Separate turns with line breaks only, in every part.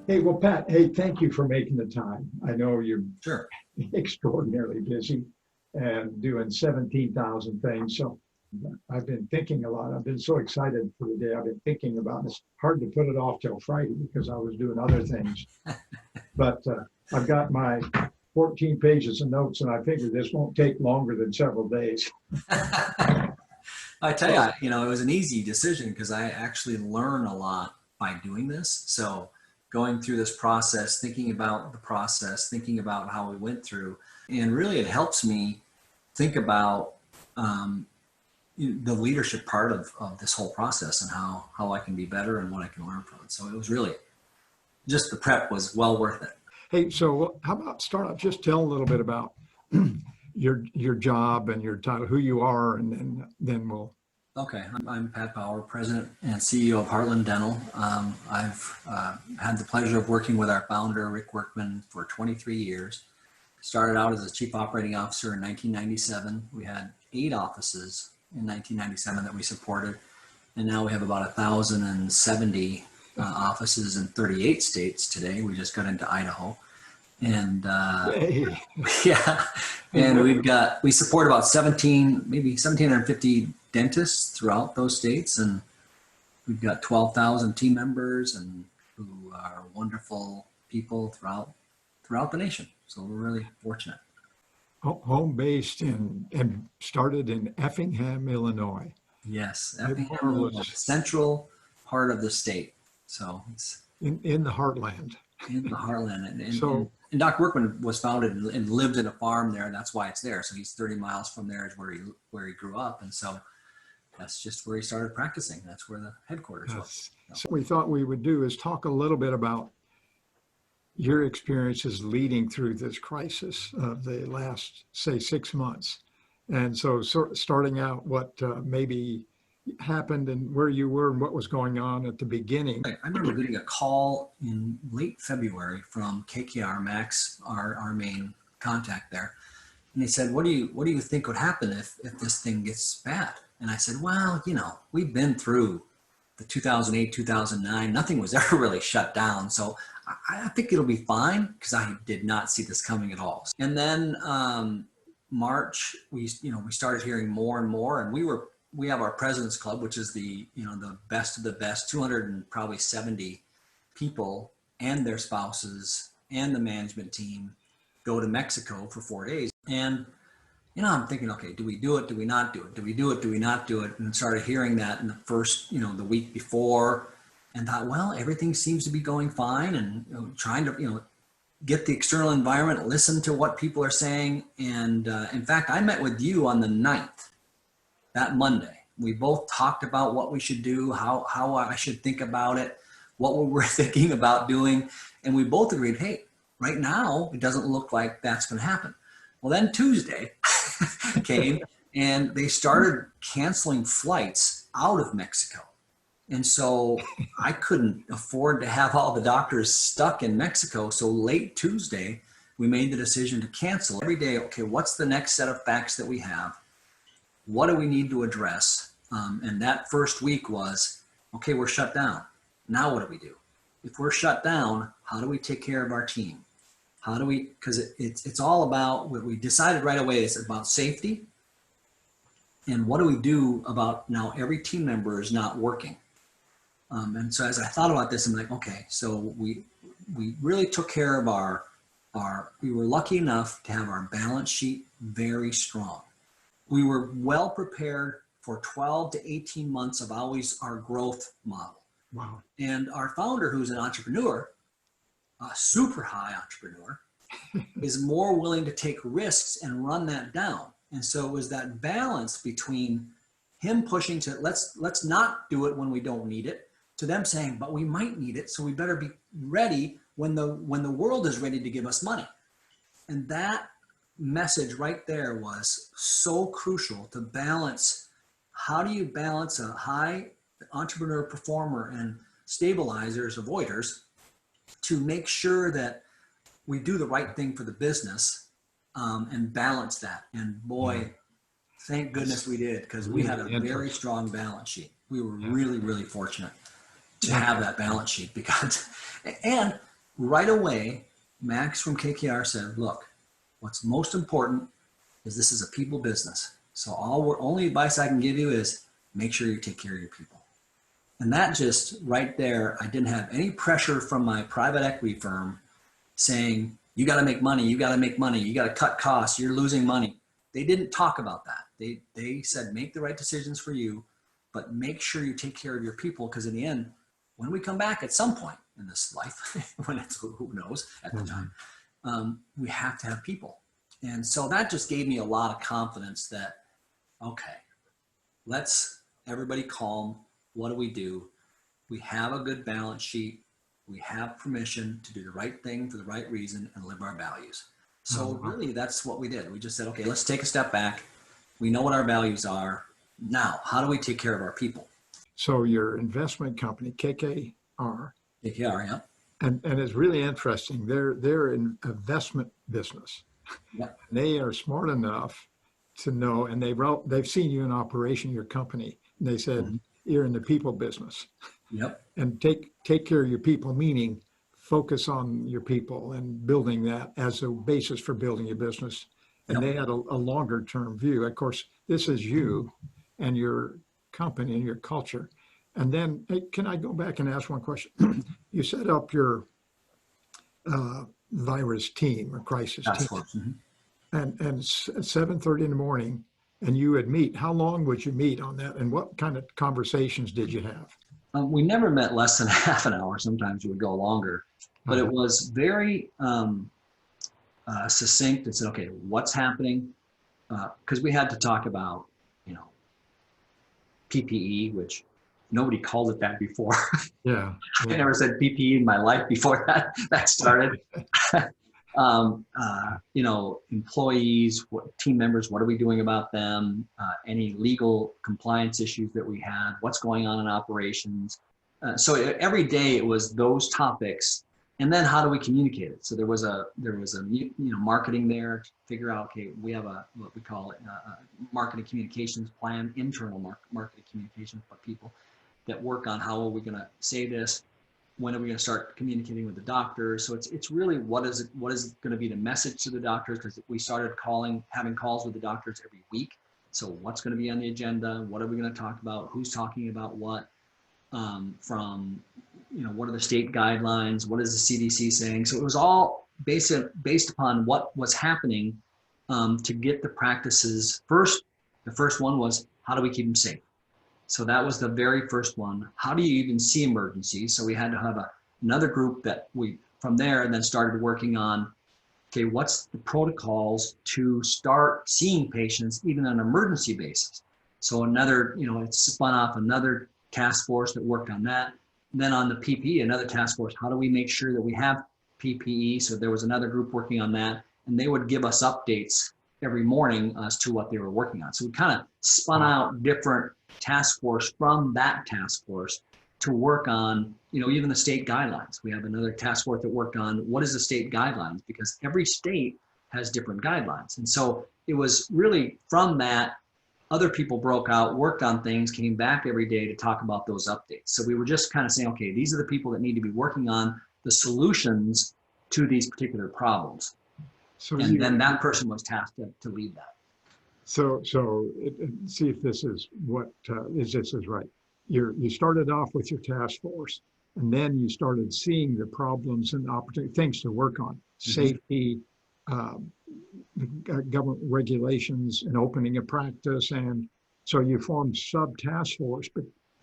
Hey, well, Pat, hey, thank you for making the time. I know you're
Sure.
extraordinarily busy and doing 17,000 things. So I've been thinking a lot. I've been so excited for the day. I've been thinking about it. It's hard to put it off till Friday because I was doing other things. But I've got my 14 pages of notes, and I figured this won't take longer than several days.
I tell
So,
you, it was an easy decision because I actually learn a lot by doing this. So going through this process, thinking about the process, thinking about how we went through, and really it helps me think about the leadership part of this whole process and how I can be better and what I can learn from it. So it was really just the prep was well worth it.
hey, so how about start off? Just tell a little bit about your job and your title, who you are, and then we'll.
Okay, I'm Pat Bauer, President and CEO of Heartland Dental. I've had the pleasure of working with our founder, Rick Workman, for 23 years. Started out as a Chief Operating Officer in 1997. We had 8 offices in 1997 that we supported, and now we have about 1,070 offices in 38 states today. We just got into Idaho. And
Hey,
yeah, and we support about maybe 1,750 dentists throughout those states, and we've got 12,000 team members and who are wonderful people throughout the nation. So we're really fortunate.
home based in and started in Effingham, Illinois.
Yes,
It
Effingham, Illinois,
marvelous.
central part of the state. So it's
In the heartland.
in the heartland.
So
And Dr. Workman was founded and lived in a farm there, and that's why it's there. So he's 30 miles from there is where he grew up, and so that's just where he started practicing. That's where the headquarters was.
so what we thought we would do is talk a little bit about your experiences leading through this crisis of the last, say, 6 months. And so starting out what maybe happened and where you were and what was going on at the beginning.
I remember getting a call in late February from KKR Max, our main contact there, and he said, "What do you think would happen if this thing gets bad?" And I said, "Well, we've been through the 2008, 2009. Nothing was ever really shut down, so I think it'll be fine," because I did not see this coming at all. And then March, we started hearing more and more, and we have our President's Club, which is the best of the best, 270 people and their spouses and the management team go to Mexico for 4 days. And I'm thinking, okay, do we do it? Do we not do it? Do we do it? Do we not do it? And started hearing that in the first, the week before, and thought, well, everything seems to be going fine, and trying to, get the external environment, listen to what people are saying. And in fact, I met with you on the 9th, that Monday. We both talked about what we should do, how I should think about it, what we were thinking about doing. And we both agreed, hey, right now, it doesn't look like that's going to happen. Well, then Tuesday came and they started canceling flights out of Mexico. And so I couldn't afford to have all the doctors stuck in Mexico. So late Tuesday, we made the decision to cancel every day. Okay, what's the next set of facts that we have? What do we need to address? And that first week was, okay, we're shut down. Now what do we do? If we're shut down, how do we take care of our team? How do we, because it's all about what we decided right away. It's about safety. And what do we do about now every team member is not working? And so as I thought about this, I'm like, okay, so we really took care of we were lucky enough to have our balance sheet very strong. We were well prepared for 12 to 18 months of always our growth model.
Wow.
And our founder, who's an entrepreneur, a super high entrepreneur, is more willing to take risks and run that down. And so it was that balance between him pushing to let's not do it when we don't need it, to them saying, but we might need it, so we better be ready when the world is ready to give us money. And that message right there was so crucial to balance. How do you balance a high entrepreneur performer and stabilizers, avoiders, to make sure that we do the right thing for the business and balance that? And boy, thank goodness we did, because we had a very strong balance sheet. We were really, really fortunate to have that balance sheet, because, and right away, Max from KKR said, look, what's most important is this is a people business. So only advice I can give you is make sure you take care of your people. And that just right there, I didn't have any pressure from my private equity firm saying, you got to make money, you got to make money, you got to cut costs, you're losing money. They didn't talk about that. They said, make the right decisions for you, but make sure you take care of your people, because in the end, when we come back at some point in this life, when it's who knows at the time, we have to have people. And so that just gave me a lot of confidence that, okay, let's everybody calm. What do? We have a good balance sheet. We have permission to do the right thing for the right reason and live our values. So really, that's what we did. We just said, okay, let's take a step back. We know what our values are. Now, how do we take care of our people?
So your investment company, KKR.
KKR, yeah.
And it's really interesting. They're an investment business.
Yep.
They are smart enough to know, and they've seen you in operation, your company, and they said, you're in the people business.
Yep.
And take care of your people, meaning focus on your people and building that as a basis for building your business. And they had a longer term view. Of course, this is you and your company and your culture. And then, can I go back and ask one question? You set up your virus team or crisis team, and 7:30 in the morning, and you would meet. How long would you meet on that, and what kind of conversations did you have?
We never met less than half an hour. Sometimes it would go longer, but it was very succinct and said, okay, what's happening? Because we had to talk about, PPE, which nobody called it that before.
Yeah.
I never said PPE in my life before that started. Employees, team members, what are we doing about them? Any legal compliance issues that we had, what's going on in operations. So every day it was those topics. And then how do we communicate it? So there was a marketing there to figure out, okay, we have what we call a marketing communications plan, internal marketing communications for people that work on how are we going to say this, when are we going to start communicating with the doctors. So it's really what is going to be the message to the doctors, because we started having calls with the doctors every week. So what's going to be on the agenda? What are we going to talk about? Who's talking about what? What are the state guidelines? What is the CDC saying? So it was all based upon what was happening to get the practices first. The first one was, how do we keep them safe? So that was the very first one. How do you even see emergencies? So we had to have another group that we, from there, and then started working on, okay, what's the protocols to start seeing patients even on an emergency basis? So another, it spun off another task force that worked on that. And then on the PPE, another task force, how do we make sure that we have PPE? So there was another group working on that, and they would give us updates every morning as to what they were working on. So we kind of spun out different task force from that task force to work on, even the state guidelines. We have another task force that worked on what is the state guidelines, because every state has different guidelines. And so it was really from that, other people broke out, worked on things, came back every day to talk about those updates. So we were just kind of saying, okay, these are the people that need to be working on the solutions to these particular problems. And then that person was tasked to lead that.
So see if this is right. You started off with your task force, and then you started seeing the problems and opportunity things to work on, safety, government regulations, and opening a practice. And so you formed sub-task force,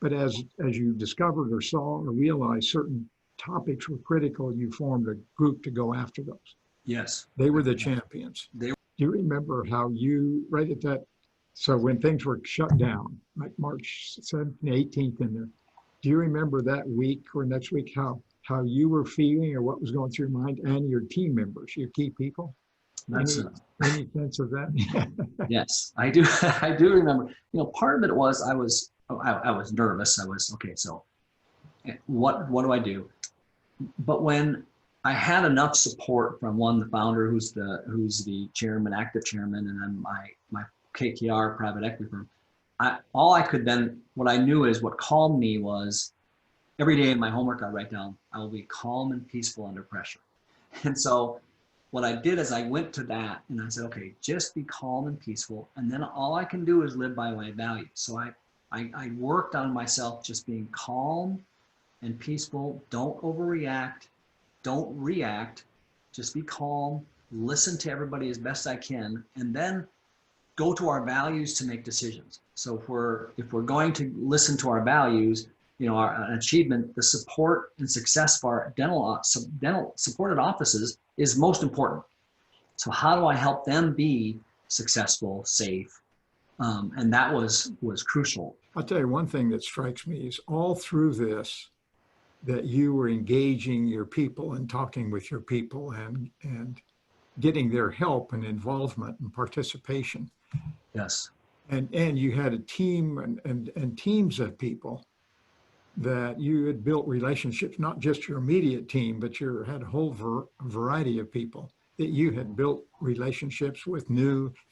but as you discovered or saw or realized certain topics were critical, you formed a group to go after those.
Yes.
They were the champions. Do you remember how you, right at that, so when things were shut down, like March 17th, 18th in there, do you remember that week or next week how you were feeling or what was going through your mind, and your team members, your key people? Any sense of that?
Yes, I do. I do remember. Part of it was I was nervous. I was, okay, so what do I do? But when I had enough support from the founder, who's the chairman, active chairman, and then my KKR private equity firm, what I knew is what calmed me was every day in my homework, I write down, I will be calm and peaceful under pressure. And so what I did is I went to that and I said, okay, just be calm and peaceful. And then all I can do is live by my values. So I worked on myself just being calm and peaceful. Don't overreact. Don't react. Just be calm. Listen to everybody as best I can. And then go to our values to make decisions. So if we're going to listen to our values, our achievement, the support and success of our dental supported offices is most important. So how do I help them be successful, safe? And that was crucial.
I'll tell you one thing that strikes me is all through this, that you were engaging your people and talking with your people and getting their help and involvement and participation.
Yes.
And you had a team and teams of people that you had built relationships, not just your immediate team, but you had a whole variety of people that you had built relationships with,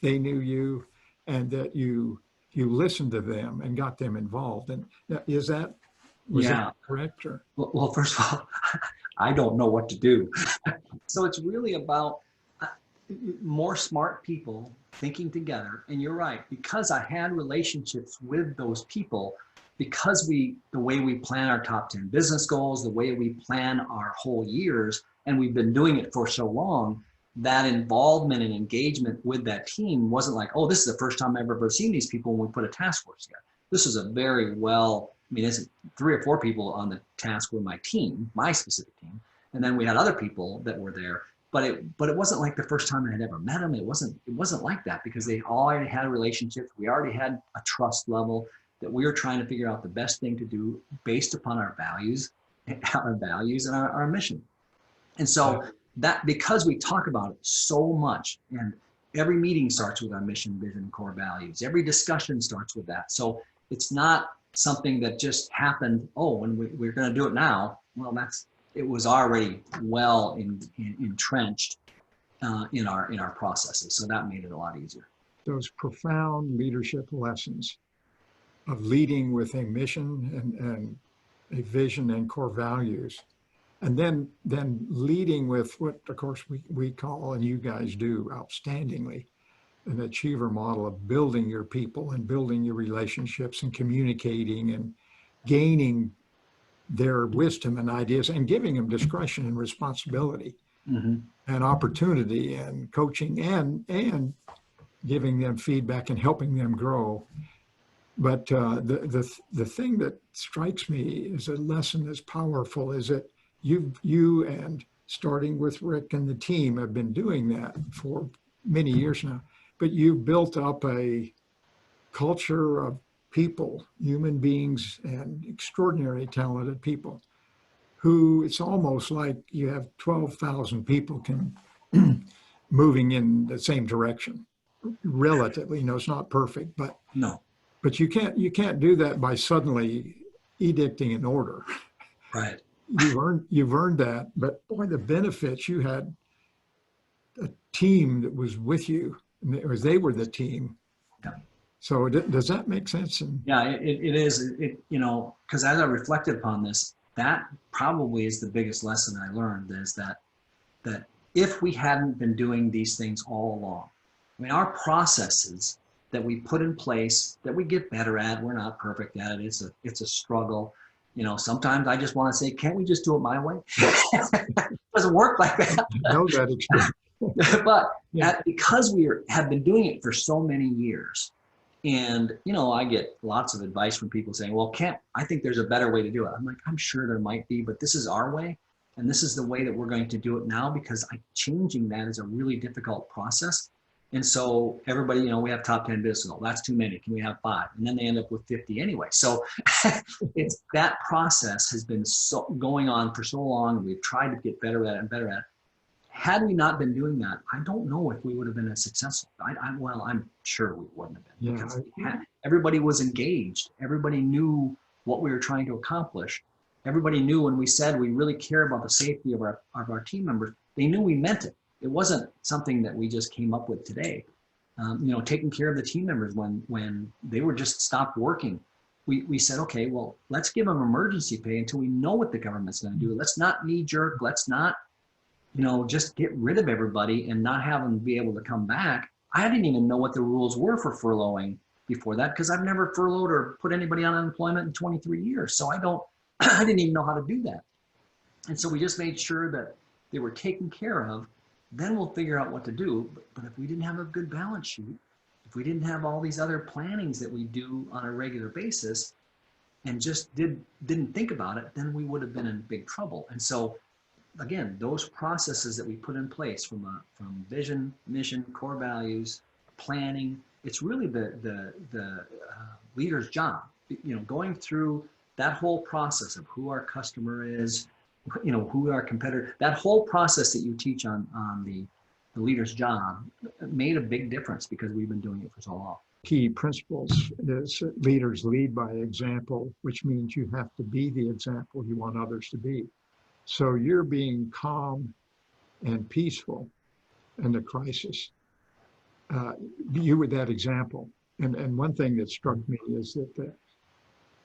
they knew you, and that you listened to them and got them involved. And was that correct? Or?
Well, first of all, I don't know what to do. So it's really about more smart people thinking together. And you're right, because I had relationships with those people, because the way we plan our top 10 business goals, the way we plan our whole years, and we've been doing it for so long, that involvement and engagement with that team wasn't like, oh, this is the first time I've ever seen these people when we put a task force together. This is a very it's 3 or 4 people on the task with my team, my specific team. And then we had other people that were there, but it wasn't like the first time I had ever met them. It wasn't like that, because they already had relationships. We already had a trust level that we were trying to figure out the best thing to do based upon our values and our mission. And so that, because we talk about it so much, and every meeting starts with our mission, vision, core values. Every discussion starts with that. So it's not something that just happened, when we're going to do it now. Well, it was already well entrenched in our processes. So that made it a lot easier.
Those profound leadership lessons of leading with a mission and a vision and core values, and then leading with what, of course, we call, and you guys do outstandingly, an achiever model of building your people and building your relationships and communicating and gaining their wisdom and ideas and giving them discretion and responsibility and opportunity and coaching and giving them feedback and helping them grow. But the thing that strikes me is a lesson that's powerful is that you and starting with Rick and the team have been doing that for many years now, but you've built up a culture of people, human beings, and extraordinary talented people who it's almost like you have 12,000 people moving in the same direction relatively. It's not perfect, but
no.
But you can't do that by suddenly edicting an order.
Right.
You've earned that, but boy, the benefits, you had a team that was with you, or they were the team.
Yeah.
So does that make sense?
Yeah, it is. Because as I reflected upon this, that probably is the biggest lesson I learned, is that if we hadn't been doing these things all along, our processes that we put in place, that we get better at, we're not perfect at it. It's a struggle. Sometimes I just want to say, can't we just do it my way? It doesn't work like that.
No, that experience.
But because we have been doing it for so many years, and I get lots of advice from people saying, well, I think there's a better way to do it. I'm like, I'm sure there might be, but this is our way. And this is the way that we're going to do it now, because changing that is a really difficult process. And so everybody, we have top 10 business goals. That's too many. Can we have 5? And then they end up with 50 anyway. So it's that process has been going on for so long. And we've tried to get better at it and better at it. Had we not been doing that, I don't know if we would have been as successful. I'm sure we wouldn't have been, because everybody was engaged. Everybody knew what we were trying to accomplish. Everybody knew when we said we really care about the safety of our team members, they knew we meant it. It wasn't something that we just came up with today. Taking care of the team members when they were just stopped working. we said, okay, well, let's give them emergency pay until we know what the government's going to do. Let's not knee jerk. Let's not, just get rid of everybody and not have them be able to come back. I didn't even know what the rules were for furloughing before that, because I've never furloughed or put anybody on unemployment in 23 years. So I didn't even know how to do that. And so we just made sure that they were taken care of. Then we'll figure out what to do. But if we didn't have a good balance sheet, if we didn't have all these other plannings that we do on a regular basis and just didn't think about it, then we would have been in big trouble. And so again, those processes that we put in place from vision, mission, core values, planning, it's really the leader's job, going through that whole process of who our customer is, who our competitor, that whole process that you teach on the leader's job made a big difference because we've been doing it for so long.
Key principles is leaders lead by example, which means you have to be the example you want others to be. So you're being calm and peaceful in the crisis. You were that example. And one thing that struck me is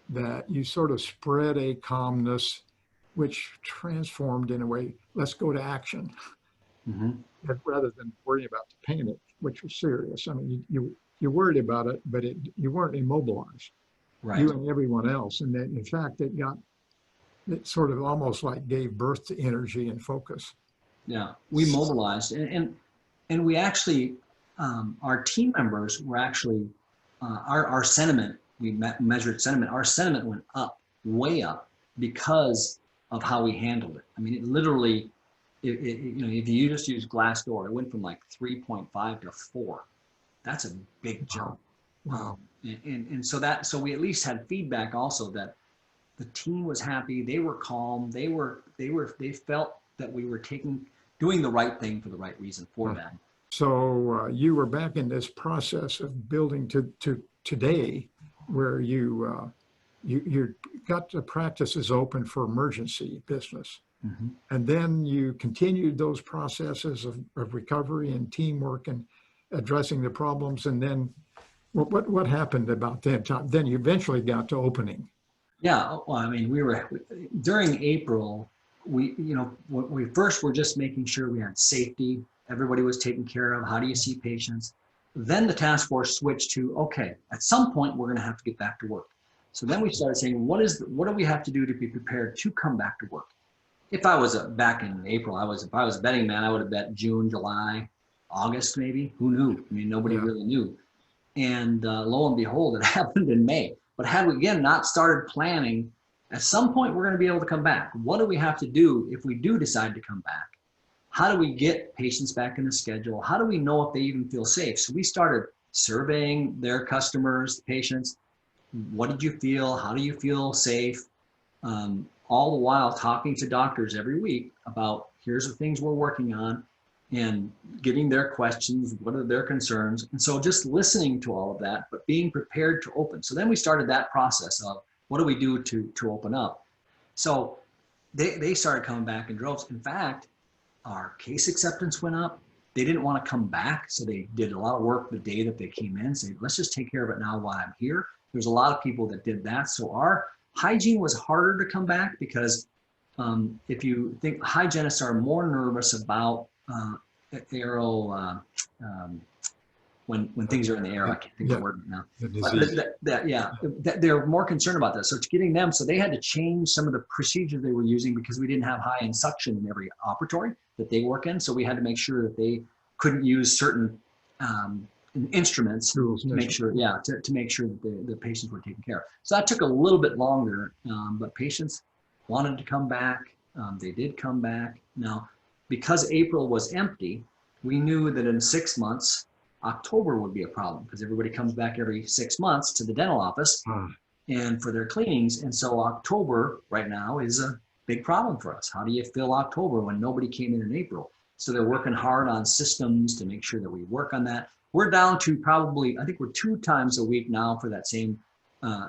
that you sort of spread a calmness which transformed in a way, let's go to action.
Mm-hmm.
Rather than worrying about the panic, which was serious. I mean, you worried about it, but you weren't immobilized.
Right.
You and everyone else. And that, in fact, it sort of almost like gave birth to energy and focus.
Yeah, we mobilized. And we actually, our team members were actually, our sentiment, we measured sentiment, our sentiment went up, way up, because of how we handled it. I mean, it literally, if you just use Glassdoor, it went from like 3.5 to 4. That's a big jump.
Wow.
And so we at least had feedback also that the team was happy. They were calm. They felt that we were doing the right thing for the right reason for them.
So you were back in this process of building to today, where you got the practices open for emergency business.
Mm-hmm.
And then you continued those processes of recovery and teamwork and addressing the problems. And then what happened about that time? Then you eventually got to opening.
Yeah, well, I mean, during April, we first were just making sure we had safety. Everybody was taken care of. How do you see patients? Then the task force switched to, okay, at some point we're going to have to get back to work. So then we started saying, what do we have to do to be prepared to come back to work? If I was back in April, if I was a betting man, I would have bet June, July, August, maybe. Who knew? I mean, nobody really knew. And lo and behold, it happened in May. But had we, again, not started planning, at some point we're going to be able to come back. What do we have to do if we do decide to come back? How do we get patients back in the schedule? How do we know if they even feel safe? So we started surveying their customers, patients. What did you feel? How do you feel safe? All the while talking to doctors every week about, here's the things we're working on, and getting their questions, what are their concerns. And so just listening to all of that, but being prepared to open. So then we started that process of, what do we do to open up? So they started coming back in droves. In fact, our case acceptance went up. They didn't want to come back, so they did a lot of work the day that they came in, saying, let's just take care of it now while I'm here. There's a lot of people that did that. So our hygiene was harder to come back, because if you think, hygienists are more nervous about when things are in the air. I can't think of the word now. They're more concerned about that. So it's getting them, so they had to change some of the procedures they were using, because we didn't have high-end suction in every operatory that they work in. So we had to make sure that they couldn't use certain instruments to make sure, to make sure that the patients were taken care of. So that took a little bit longer, but patients wanted to come back. They did come back. Now, because April was empty, we knew that in 6 months, October would be a problem, because everybody comes back every 6 months to the dental office and for their cleanings. And so October right now is a big problem for us. How do you fill October when nobody came in April? So they're working hard on systems to make sure that we work on that. We're down to probably, I think we're 2 times a week now for that same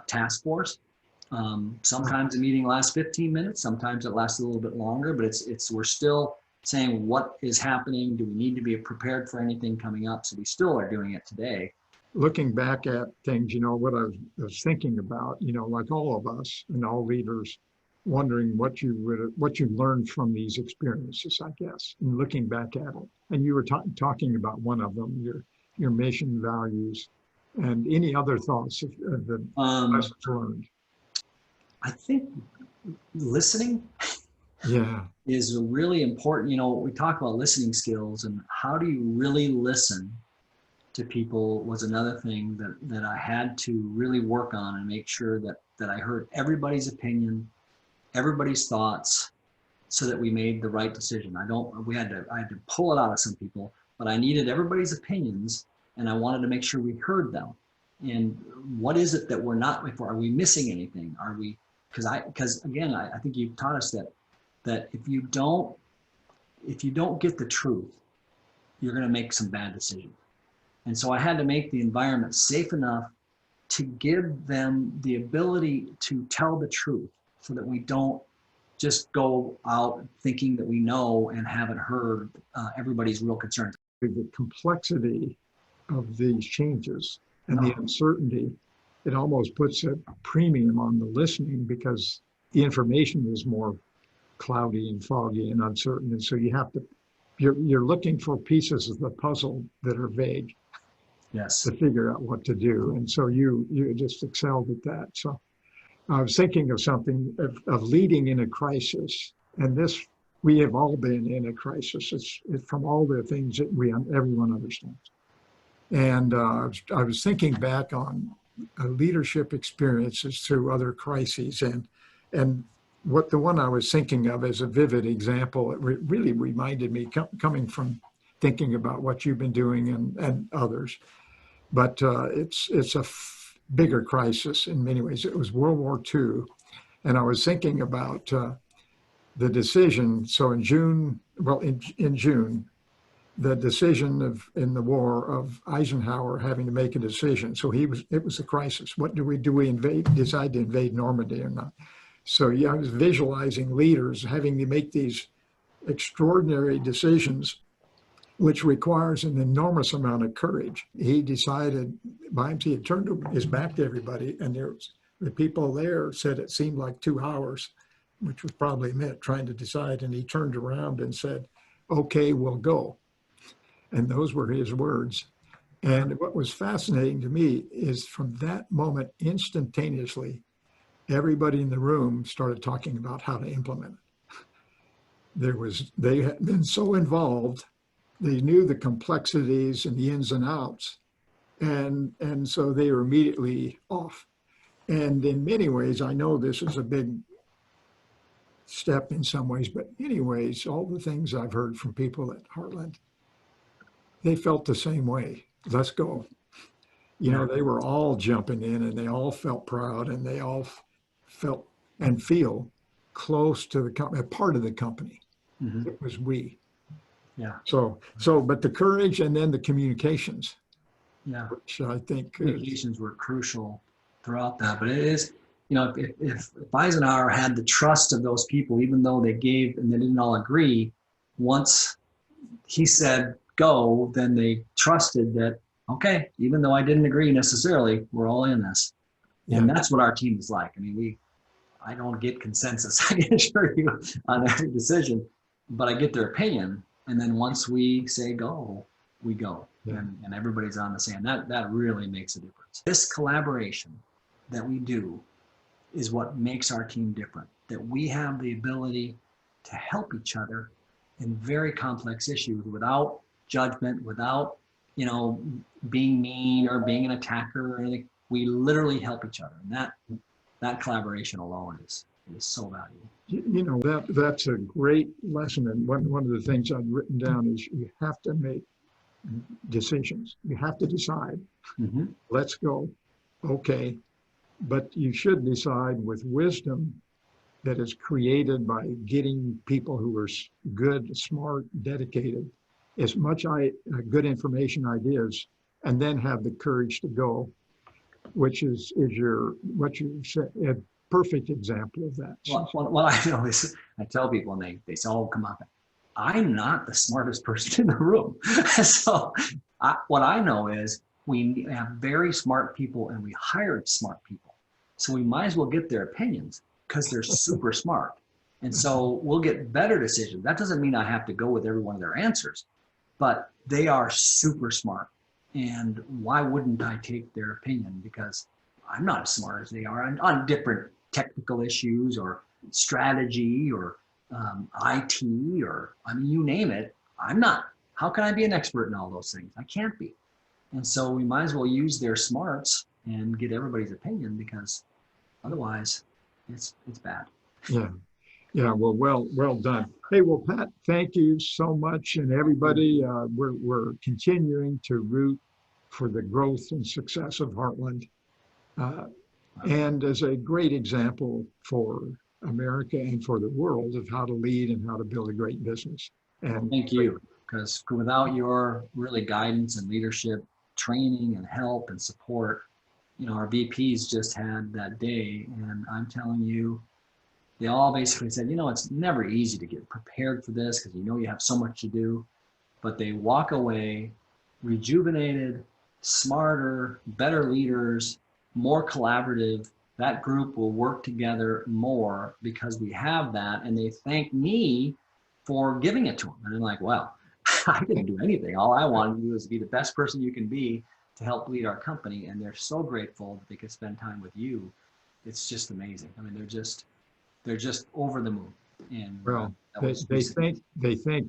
task force. Sometimes the meeting lasts 15 minutes, sometimes it lasts a little bit longer, but we're still saying what is happening. Do we need to be prepared for anything coming up? So we still are doing it today.
looking back at things, what I was thinking about, like all of us and all leaders, wondering what you learned from these experiences, I guess, and looking back at it. And you were talking about one of them, your mission, values, and any other thoughts of the lessons learned.
I think listening
Yeah.
is really important. We talk about listening skills, and how do you really listen to people was another thing that I had to really work on and make sure that I heard everybody's opinion, everybody's thoughts, so that we made the right decision. I had to pull it out of some people, but I needed everybody's opinions, and I wanted to make sure we heard them. And what is it that we're not, are we missing anything? Are we, because again, I think you've taught us that if you don't get the truth, you're going to make some bad decisions. And so I had to make the environment safe enough to give them the ability to tell the truth, so that we don't just go out thinking that we know and haven't heard everybody's real concerns.
The complexity of these changes and the uncertainty, it almost puts a premium on the listening, because the information is more cloudy and foggy and uncertain. And so you're looking for pieces of the puzzle that are vague.
Yes.
To figure out what to do. And so you just excelled at that. So I was thinking of something of leading in a crisis. And we have all been in a crisis. It's from all the things that everyone understands. And I was thinking back on leadership experiences through other crises. And the one I was thinking of as a vivid example, it really reminded me, coming from thinking about what you've been doing and others. But it's a bigger crisis in many ways. It was World War II. And I was thinking about the decision. So in June, the decision in the war of Eisenhower having to make a decision. So it was a crisis. What do we decide to invade Normandy or not? So I was visualizing leaders having to make these extraordinary decisions, which requires an enormous amount of courage. He decided, he had turned his back to everybody, and the people there said it seemed like 2 hours, which was probably meant trying to decide, and he turned around and said, "Okay, we'll go." And those were his words. And what was fascinating to me is from that moment, instantaneously, everybody in the room started talking about how to implement it. They had been so involved. They knew the complexities and the ins and outs, and so they were immediately off. And in many ways, I know this is a big step in some ways, but anyways, all the things I've heard from people at Heartland, they felt the same way. Let's go. They were all jumping in, and they all felt proud, and they all felt and feel close to the company, a part of the company. Mm-hmm. It was we.
Yeah.
But the courage and then the communications.
Yeah.
Which I think
communications were crucial throughout that. But it is, if Eisenhower had the trust of those people, even though they gave and they didn't all agree, once he said go, then they trusted that, okay, even though I didn't agree necessarily, we're all in this. Yeah. And that's what our team is like. I mean, I don't get consensus, I can assure you, on every decision, but I get their opinion. And then once we say go, we go. Yeah. And everybody's on the same. That really makes a difference. This collaboration that we do is what makes our team different. That we have the ability to help each other in very complex issues without judgment, without being mean or being an attacker or anything. We literally help each other, and that collaboration alone is so valuable.
That's a great lesson. And one of the things I've written down is you have to make decisions. You have to decide. Mm-hmm. Let's go. Okay. But you should decide with wisdom that is created by getting people who are good, smart, dedicated, as much good information ideas, and then have the courage to go, which is what you said, a perfect example of that.
Well, I know is I tell people, and they all come up, I'm not the smartest person in the room. So what I know is We have very smart people and we hired smart people. So we might as well get their opinions because they're super smart. And so we'll get better decisions. That doesn't mean I have to go with every one of their answers, but they are super smart. And why wouldn't I take their opinion? Because I'm not as smart as they are on different technical issues or strategy or IT or, I mean, you name it. I'm not. How can I be an expert in all those things? I can't be. And so we might as well use their smarts and get everybody's opinion, because otherwise it's bad.
Yeah. Yeah. Well done. Hey, well, Pat, thank you so much. And everybody, we're continuing to root for the growth and success of Heartland. And as a great example for America and for the world of how to lead and how to build a great business. And
Thank you, because without your really guidance and leadership, training and help and support, you know, our VPs just had that day, and I'm telling you, they all basically said, you know, it's never easy to get prepared for this because you know you have so much to do, but they walk away rejuvenated, smarter, better leaders, more collaborative. That group will work together more because we have that, and they thank me for giving it to them. And I'm like, well, I didn't do anything. All I wanted to do is be the best person you can be to help lead our company. And they're so grateful that they could spend time with you. It's just amazing. I mean, they're just over the moon. And
well, they thank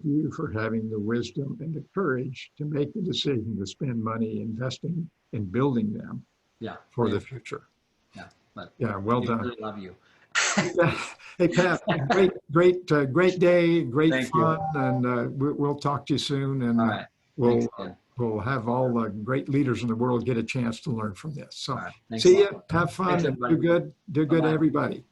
you for having the wisdom and the courage to make the decision to spend money investing in building them for the future.
Yeah, but
well done.
Really love you.
Hey, Pat, great day, great
Thank
fun, and we'll talk to you soon. And
all right.
we'll have all the great leaders in the world get a chance to learn from this. So
right.
see you, have fun,
Thanks,
and do good,
Bye-bye.
everybody.